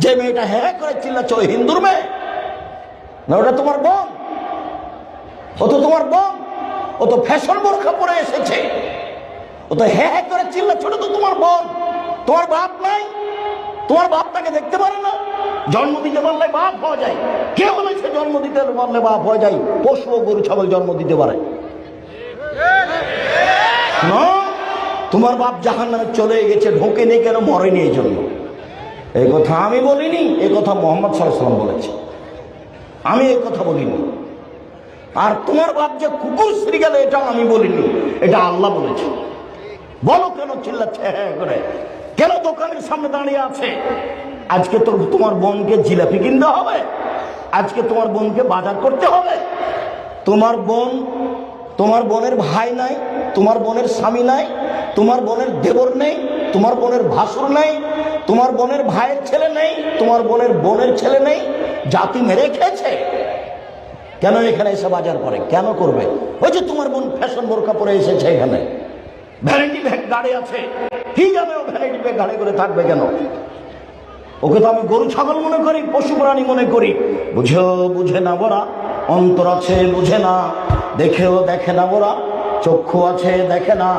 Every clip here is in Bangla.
যে মেয়েটা হ্যাঁ করে চিল্লাচ্ছে ওই হিন্দুর মেয়ে না, ওটা তোমার বোন। ও তো তোমার বোন, ও তো ফ্যাশন বোরখা পরে এসেছে, ও তো হ্যাঁ করে চিল্লাচ্ছে, ওটা তো তোমার বোন। তোমার বাপ নাই? তোমার বাপ তাকে দেখতে পারে না? জন্ম দিতে পারলে বাপ হওয়া যায়। কে বলেছে জন্ম দিতে পারলে বাপ হওয়া যায়? পশু ও গরু ছাগল জন্ম দিতে পারে। তোমার বাপ জাহান্নামে চলে গেছে, ঢোকেনি কেন? মরেনি এই জন্য। এই কথা আমি বলিনি, এই কথা মুহাম্মদ সাল্লাল্লাহু আলাইহি ওয়াসাল্লাম বলেছে, আমি এই কথা বলিনি। আর তোমার বাপ যে কুকুর শ্রী গেলে, এটা আমি বলিনি, এটা আল্লাহ বলেছে। বলো কেন চিল্লাচ্ছে হ্যাঁ করে? কেন দোকানের সামনে দাঁড়িয়ে আছে? আজকে তো তোমার বোনকে জিলাপি কিনতে হবে, আজকে তোমার বোনকে বাজার করতে হবে। তোমার বোন, তোমার বোনের ভাই নাই, তোমার বোনের স্বামী নাই, তোমার বোনের দেবর নেই, তোমার বোনের ভাসুর নেই, তোমার বোনের ভাইয়ের ছেলে নেই, তোমার বোনের ছেলে নেই, জাতি মেরে খেয়েছে। কেন এখানে এসে বাজার করে? কেন করবে? ওই যে তোমার বোন ফ্যাশন বোরকা পরে এসেছে, এখানে ভ্যানিটি ব্যাগ গাড়ি আছে, কি জানে ও ভ্যানিটি ব্যাগ গাড়ি করে থাকবে কেন? ওকে তো আমি গরু ছাগল মনে করি, পশু প্রাণী মনে করি। বুঝে না ওরা, অন্তর আছে বুঝে না, দেখেও দেখে না ওরা, চক্ষু আছে দেখে না,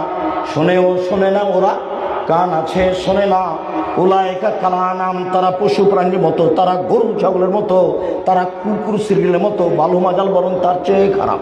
শোনেও শোনে না ওরা, কান আছে শোনে না। উলাইকা কাল আনাম, তারা পশু প্রাণীর মতো, তারা গরু ছাগলের মতো, তারা কুকুর শ্রীলের মতো, বালু মাজাল বরং তার চেয়ে খারাপ।